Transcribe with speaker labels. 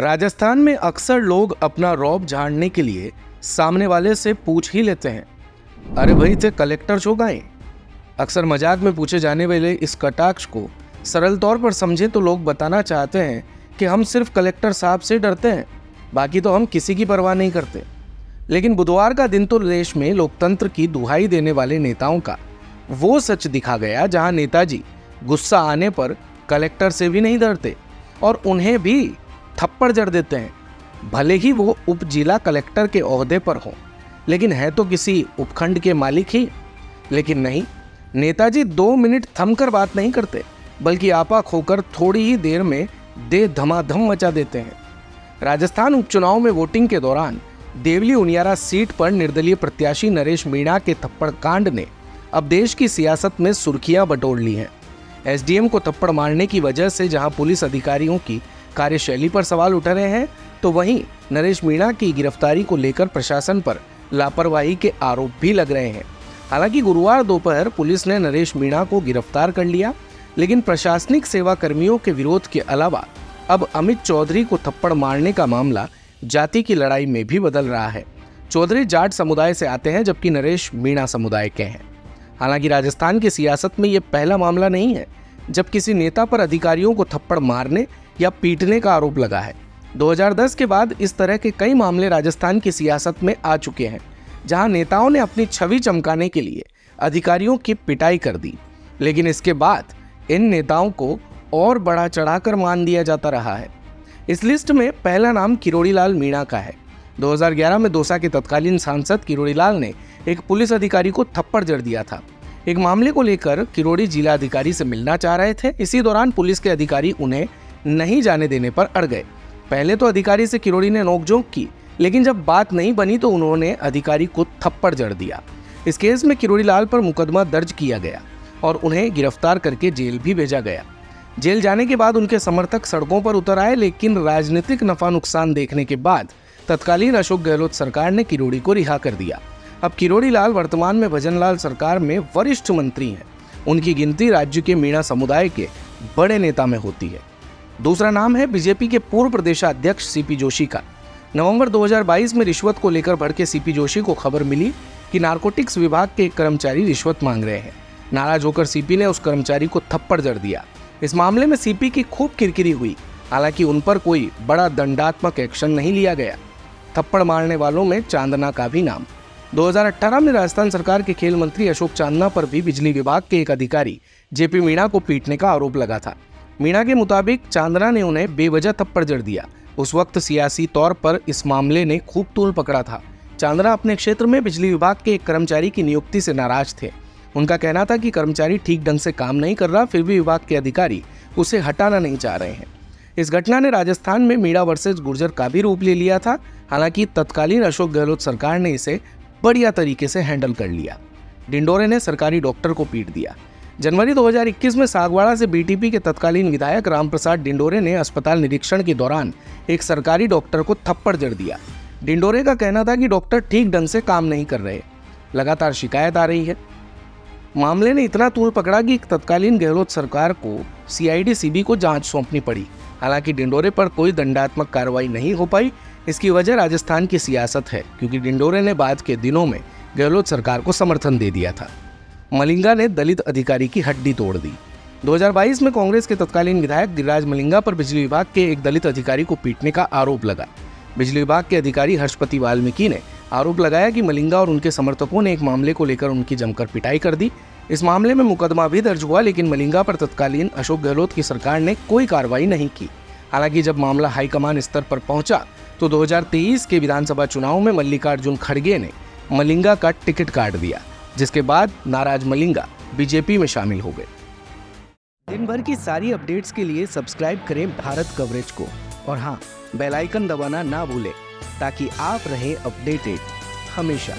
Speaker 1: राजस्थान में अक्सर लोग अपना रौब झाड़ने के लिए सामने वाले से पूछ ही लेते हैं, अरे भाई ते कलेक्टर छो गाएं। अक्सर मजाक में पूछे जाने वाले इस कटाक्ष को सरल तौर पर समझे तो लोग बताना चाहते हैं कि हम सिर्फ कलेक्टर साहब से डरते हैं, बाकी तो हम किसी की परवाह नहीं करते। लेकिन बुधवार का दिन तो देश में लोकतंत्र की दुहाई देने वाले नेताओं का वो सच दिखा गया जहां नेताजी गुस्सा आने पर कलेक्टर से भी नहीं डरते और उन्हें भी थप्पड़ जड़ देते हैं, भले ही वो उप जिला कलेक्टर के ओहदे पर हो, लेकिन है तो किसी उपखंड के मालिक ही। लेकिन नहीं, नेताजी 2 मिनट थमकर बात नहीं करते, बल्कि आपा खोकर थोड़ी ही देर में दे धमाधम मचा देते हैं। राजस्थान उपचुनाव में वोटिंग के दौरान देवली उनियारा सीट पर निर्दलीय प्रत्याशी नरेश मीणा के थप्पड़ कांड ने अब देश की सियासत में सुर्खियां बटोर ली हैं। एसडीएम को थप्पड़ मारने की वजह से जहां पुलिस अधिकारियों की कार्यशैली पर सवाल उठ रहे हैं, तो वहीं नरेश मीणा की गिरफ्तारी को लेकर प्रशासन पर लापरवाही के आरोप भी लग रहे हैं। हालांकि गुरुवार दोपहर पुलिस ने नरेश मीणा को गिरफ्तार कर लिया, लेकिन प्रशासनिक सेवा कर्मियों के विरोध के अलावा अब अमित चौधरी को थप्पड़ मारने का मामला जाति की लड़ाई में भी बदल रहा है। चौधरी जाट समुदाय से आते हैं, जबकि नरेश मीणा समुदाय के हैं। हालांकि राजस्थान की सियासत में यह पहला मामला नहीं है जब किसी नेता पर अधिकारियों को थप्पड़ मारने या पीटने का आरोप लगा है। 2010 के बाद इस तरह के कई मामले राजस्थान की सियासत में आ चुके हैं, जहां नेताओं ने अपनी छवि चमकाने के लिए अधिकारियों की पिटाई कर दी, लेकिन इसके बाद इन नेताओं को और बढ़ा चढ़ाकर मान दिया जाता रहा है। इस लिस्ट में पहला नाम किरोड़ी लाल मीणा का है। 2011 में दौसा के तत्कालीन सांसद किरोड़ी लाल ने एक पुलिस अधिकारी को थप्पड़ जड़ दिया था। एक मामले को लेकर किरोड़ी जिला अधिकारी से मिलना चाह रहे थे। इसी दौरान पुलिस के अधिकारी उन्हें नहीं जाने देने पर अड़ गए। पहले तो अधिकारी से किरोड़ी ने नोकझोंक की, लेकिन जब बात नहीं बनी तो उन्होंने अधिकारी को थप्पड़ जड़ दिया। इस केस में किरोड़ी लाल पर मुकदमा दर्ज किया गया और उन्हें गिरफ्तार करके जेल भी भेजा गया। जेल जाने के बाद उनके समर्थक सड़कों पर उतर आए, लेकिन राजनीतिक नफा नुकसान देखने के बाद तत्कालीन अशोक गहलोत सरकार ने किरोड़ी को रिहा कर दिया। अब किरोड़ी लाल वर्तमान में भजनलाल सरकार में वरिष्ठ मंत्री हैं। उनकी गिनती राज्य के मीणा समुदाय के बड़े नेता में होती है। दूसरा नाम है बीजेपी के पूर्व प्रदेशाध्यक्ष सीपी जोशी का। नवंबर 2022 में रिश्वत को लेकर भड़के सीपी जोशी को खबर मिली कि नारकोटिक्स विभाग के एक कर्मचारी रिश्वत मांग रहे हैं। नाराज होकर सीपी ने उस कर्मचारी को थप्पड़ जड़ दिया। इस मामले में सीपी की खूब किरकिरी हुई, हालांकि उन पर कोई बड़ा दंडात्मक एक्शन नहीं लिया गया। थप्पड़ मारने वालों में चांदना का भी नाम। 2018 में राजस्थान सरकार के खेल मंत्री अशोक चांदना पर भी बिजली विभाग के एक अधिकारी जेपी मीणा को पीटने का आरोप लगा था। मीणा के मुताबिक चांदना ने उन्हें बेवजह थप्पड़ जड़ दिया। उस वक्त सियासी तौर पर इस मामले ने खूब तूल पकड़ा था। चांदना अपने क्षेत्र में बिजली विभाग के एक कर्मचारी की नियुक्ति से नाराज थे। उनका कहना था कि कर्मचारी ठीक ढंग से काम नहीं कर रहा, फिर भी विभाग के अधिकारी उसे हटाना नहीं चाह रहे हैं। इस घटना ने राजस्थान में मीणा वर्सेस गुर्जर का भी रूप ले लिया था। हालांकि तत्कालीन अशोक गहलोत सरकार ने इसे बढ़िया तरीके से हैंडल कर लिया। डिंडोरे ने सरकारी डॉक्टर को पीट दिया। जनवरी 2021 में सागवाड़ा से बीटीपी के तत्कालीन विधायक रामप्रसाद डिंडोरे ने अस्पताल निरीक्षण के दौरान एक सरकारी डॉक्टर को थप्पड़ जड़ दिया। डिंडोरे का कहना था कि डॉक्टर ठीक ढंग से काम नहीं कर रहे। लगातार शिकायत आ रही है। मामले ने इतना तूल पकड़ा कि तत्कालीन गहलोत सरकार को सीआईडी सीबी को जांच सौंपनी पड़ी। हालांकि डिंडोरे पर कोई दंडात्मक कार्रवाई नहीं हो पाई। इसकी वजह राजस्थान की सियासत है, क्योंकि डिंडोरे ने बाद के दिनों में गहलोत सरकार को समर्थन दे दिया था। मलिंगा ने दलित अधिकारी की हड्डी तोड़ दी। 2022 में कांग्रेस के तत्कालीन विधायक गिरिराज मलिंगा पर बिजली विभाग के एक दलित अधिकारी को पीटने का आरोप लगा। बिजली विभाग के अधिकारी हर्षपति वाल्मीकि ने आरोप लगाया कि मलिंगा और उनके समर्थकों ने एक मामले को लेकर उनकी जमकर पिटाई कर दी। इस मामले में मुकदमा भी दर्ज हुआ, लेकिन मलिंगा पर तत्कालीन अशोक गहलोत की सरकार ने कोई कार्रवाई नहीं की। हालांकि जब मामला हाईकमान स्तर पर पहुंचा तो 2023 के विधानसभा चुनाव में मल्लिकार्जुन खड़गे ने मलिंगा का टिकट काट दिया, जिसके बाद नाराज मलिंगा बीजेपी में शामिल हो गए। दिन भर की सारी अपडेट्स के लिए सब्सक्राइब करें भारत कवरेज को और हाँ, बेल आइकन दबाना ना भूलें ताकि आप रहे अपडेटेड हमेशा।